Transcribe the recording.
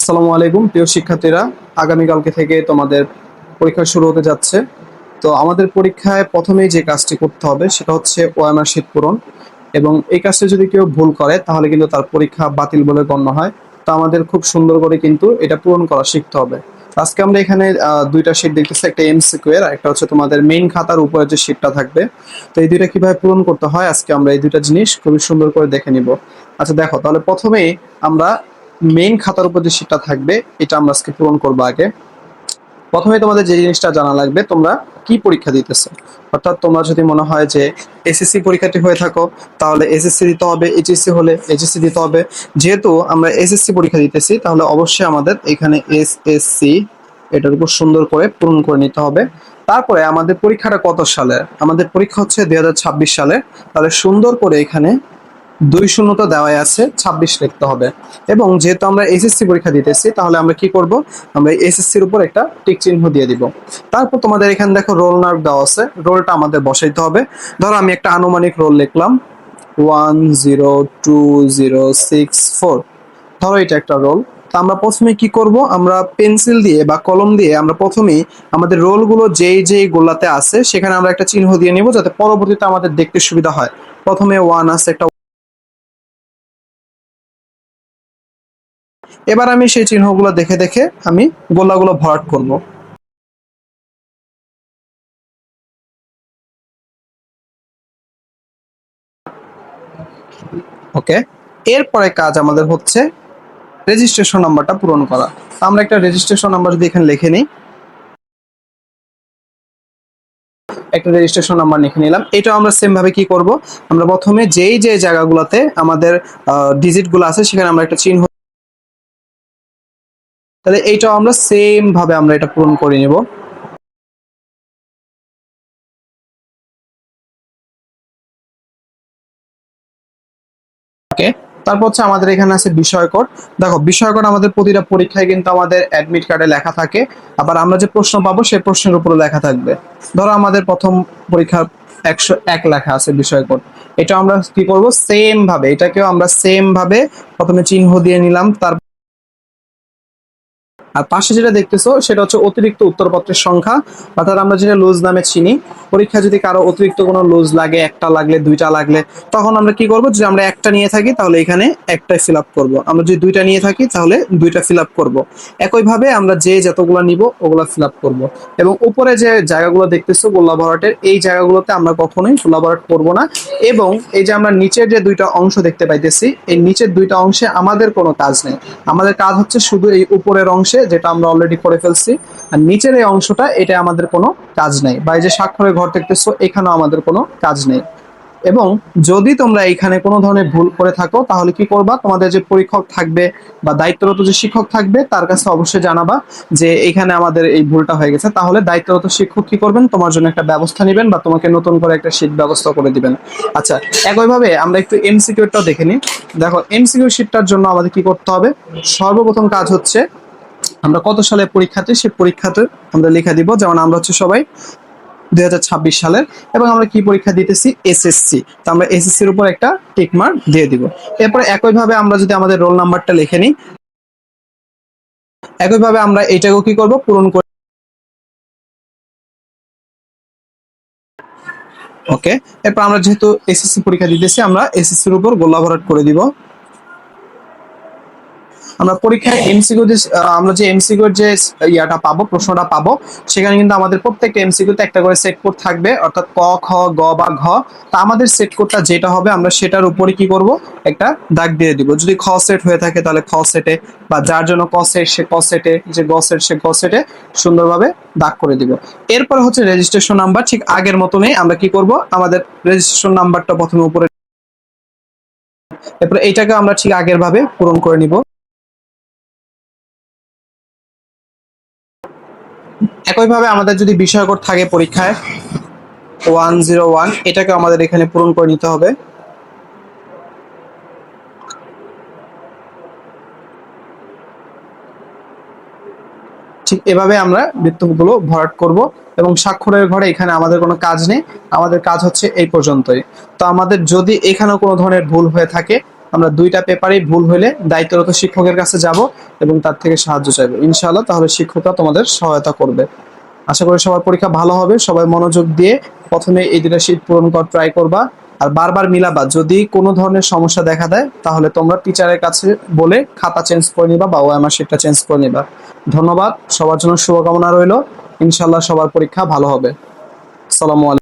আসসালামু আলাইকুম প্রিয় শিক্ষার্থীরা। আগামীকালকে থেকে তোমাদের পরীক্ষা শুরু হতে যাচ্ছে। তো আমাদের পরীক্ষায় প্রথমেই যে কাজটি করতে হবে সেটা হচ্ছে ওএমআর শীট পূরণ। এবং এই কাজটা যদি কেউ ভুল করে তাহলে কিন্তু তার পরীক্ষা বাতিল বলে গণ্য হয়। তো আমাদের খুব সুন্দর করে কিন্তু এটা পূরণ করা শিখতে হবে। আজকে আমরা এখানে দুইটা শীট দেখতেছি, একটা এমসিকিউ এর, একটা হচ্ছে তোমাদের মেইন খাতার উপরে যে শীটটা থাকবে। তো এই দুইটা কিভাবে পূরণ করতে হয় আজকে আমরা এই দুইটা জিনিস খুবই সুন্দর করে দেখে নিব। আচ্ছা দেখো, তাহলে প্রথমেই আমরা মেইন খাতার উপর যে শীটটা থাকবে এটা আমরা আজকে পূরণ করবো আগে। প্রথমে তোমাদের যে জিনিসটা জানা লাগবে, তোমরা কি পরীক্ষা দিতেছো। অর্থাৎ তোমরা যদি মনে হয় যে এসএসসি পরীক্ষাটি হয়ে থাকো তাহলে এসএসসি দিতে হবে, এইচএসসি হলে এইচএসসি দিতে হবে। যেহেতু আমরা এসএসসি পরীক্ষা দিতেছি তাহলে অবশ্যই আমাদের এখানে এসএসসি এটার উপর সুন্দর করে পূরণ করে নিতে হবে। তারপরে আমাদের পরীক্ষাটা কত সালে, আমাদের পরীক্ষা হচ্ছে 2026 সালে। তাহলে সুন্দর করে এখানে 2 শূন্য তো দেওয়াই আছে, 26 লিখতে হবে। এবং যেহেতু আমরা এসএসসি পরীক্ষা দিতেছি তাহলে আমরা কি করব, আমরা এসএসসির উপর একটা টিক চিহ্ন দিয়ে দিব। তারপর তোমাদের এখানে দেখো রোল নাম্বার দেওয়া আছে, রোলটা আমাদের বসাইতে হবে। ধরো আমি একটা আনুমানিক রোল লিখলাম 102064। ধরো এটা একটা রোল। তা আমরা প্রথমে কি করব, আমরা পেন্সিল দিয়ে বা কলম দিয়ে আমরা প্রথমেই আমাদের রোলগুলো যেই যেই গোলাতে আছে সেখানে আমরা একটা চিহ্ন দিয়ে নিব, যাতে পরবর্তীতে আমাদের দেখতে সুবিধা হয়। প্রথমে 1 আছে একটা। এবার আমি সেই চিহ্নগুলো দেখে দেখে আমি গোলাগুলো ভরাট করব। ওকে, এরপরে কাজ আমাদের হচ্ছে রেজিস্ট্রেশন নাম্বারটা পূরণ করা। আমরা একটা রেজিস্ট্রেশন নাম্বার যদি এখানে লিখে নিই, একটা রেজিস্ট্রেশন নাম্বার লিখে নিলাম। এটা আমরা সেম ভাবে কি করব, আমরা প্রথমে যেই যে জায়গাগুলোতে আমাদের ডিজিটগুলো আছে সেখানে আমরা একটা চিহ্ন, তাহলে এইটাও আমরা সেম ভাবে আমরা এটা পূরণ করে নেব। ওকে, তারপর হচ্ছে আমাদের এখানে আছে বিষয় কোড। দেখো বিষয় কোড আমাদের প্রতিটা পরীক্ষায় কিন্তু আমাদের অ্যাডমিট কার্ডে লেখা থাকে। আবার আমরা যে প্রশ্ন পাবো সেই প্রশ্নের উপরে লেখা থাকবে। ধরো আমাদের প্রথম পরীক্ষা 101 লেখা আছে বিষয় কোড। এটা আমরা কি করব, সেম ভাবে এটাকেও আমরা সেম ভাবে প্রথমে চিহ্ন দিয়ে নিলাম। তারপর আর পাশে যেটা দেখতেছো সেটা হচ্ছে অতিরিক্ত উত্তরপত্রের সংখ্যা, অর্থাৎ আমরা যেটা লুজ নামে চিনি। পরীক্ষা যদি কারো অতিরিক্ত কোনো লুজ লাগে, একটা লাগলে দুইটা লাগলে, তখন আমরা কি করব, যদি আমরা একটা নিয়ে থাকি তাহলে এখানে একটাই ফিল আপ করবো, আমরা যদি দুইটা নিয়ে থাকি তাহলে দুইটা ফিল আপ করবো। একইভাবে আমরা যে যতগুলো নিব ওগুলো ফিল আপ করবো। এবং উপরে যে জায়গাগুলো দেখতেছো গোল্লা ভরাটের, এই জায়গাগুলোতে আমরা কখনোই গোল্লা ভরাট করবো না। এবং এই যে আমরা নিচের যে দুইটা অংশ দেখতে পাইতেছি, এই নিচের দুইটা অংশে আমাদের কোনো কাজ নেই। আমাদের কাজ হচ্ছে শুধু এই উপরের অংশে, যেটা আমরা অলরেডি করে ফেলছি। আর নিচের এই অংশটা, এটা আমাদের কোনো কাজ নেই। বা এই যে স্বাক্ষরের ঘর দেখতেছো, এখানেও আমাদের কোনো কাজ নেই। এবং যদি তোমরা এখানে কোনো ধরনের ভুল করে থাকো তাহলে কি করবা, তোমাদের যে পরীক্ষক থাকবে বা দায়িত্বরত যে শিক্ষক থাকবে তার কাছে অবশ্যই জানাবা যে এখানে আমাদের এই ভুলটা হয়ে গেছে। তাহলে দায়িত্বরত শিক্ষক কি করবেন, তোমার জন্য একটা ব্যবস্থা নেবেন বা তোমাকে নতুন করে একটা শীট ব্যবস্থা করে দিবেন। আচ্ছা, একইভাবে আমরা একটু এমসিকিউটাও দেখে নিই। দেখো এমসিকিউ শীটটার জন্য আমাদের কি করতে হবে, সর্বপ্রথম কাজ হচ্ছে আমরা কত সালে পরীক্ষাতে, সেই পরীক্ষাতে আমরা লিখে দিব। যেমন আমরা হচ্ছে সবাই 2026 সালের, এবং আমরা কি পরীক্ষা দিতেছি, এসএসসি। তো আমরা এসএসসির উপর একটা টিক মার্ক দিয়ে দিব। এরপরে একইভাবে আমরা যদি আমাদের রোল নাম্বারটা লিখে নিই, একইভাবে আমরা এটাকেও কি করব, পূরণ করে। ওকে, এরপর আমরা যেহেতু এসএসসি পরীক্ষা দিতেছি আমরা এসএসসির উপর গোল্লা ভরাট করে দিব। আমরা পরীক্ষায় এমসিকিউ যে আমরা যে এমসিকিউর যে ইয়াটা পাবো, প্রশ্নটা পাবো, সেখানে কিন্তু আমাদের প্রত্যেকটা এমসিকিউতে একটা করে সেট কোড থাকবে, অর্থাৎ ক খ গ বা ঘ। তা আমাদের সেট কোডটা যেটা হবে আমরা সেটার উপরে কি করব, একটা দাগ দিয়ে দিব। যদি খ সেট হয়ে থাকে তাহলে খ সেটে, বা যার জন্য ক সেট সে ক সেটে, যে গ সেট সে গ সেটে সুন্দরভাবে দাগ করে দিব। এরপর হচ্ছে রেজিস্ট্রেশন নাম্বার, ঠিক আগের মতনই আমরা কি করব, আমাদের রেজিস্ট্রেশন নাম্বারটা প্রথমে উপরে, এরপর এইটাকে আমরা ঠিক আগের ভাবে পূরণ করে নিব। একইভাবে আমাদের যদি বিষয়কর থাকে পরীক্ষায় 101, এটাকে আমাদের এখানে পূরণ করে নিতে হবে। ঠিক এভাবে আমরা বৃত্তগুলো ভরাট করব। এবং স্বাক্ষরের ঘরে এখানে আমাদের কোনো কাজ নেই, আমাদের কাজ হচ্ছে এই পর্যন্তই। তো আমাদের যদি এখানেও কোনো ধরনের ভুল হয়ে থাকে আমরা 2টা পেপারেই ভুল হলে দায়িত্বরত শিক্ষকের কাছে যাব এবং তার থেকে সাহায্য চাইবো ইনশাআল্লাহ। তাহলে শিক্ষকরা তোমাদের সহায়তা করবে। আশা করি সবার পরীক্ষা ভালো হবে। সবাই মনোযোগ দিয়ে প্রথমে এই 2টা শীট পূরণ করার ট্রাই করবা, আর বারবার মিলাবা। যদি কোনো ধরনের সমস্যা দেখা দেয় তাহলে তোমরা টিচারের কাছে বলে খাতা চেঞ্জ করে নিবা বা ওএমআর শিটটা চেঞ্জ করে নিবা। ধন্যবাদ, সবার জন্য শুভকামনা রইল। ইনশাআল্লাহ সবার পরীক্ষা ভালো হবে। আসসালামু আলাইকুম।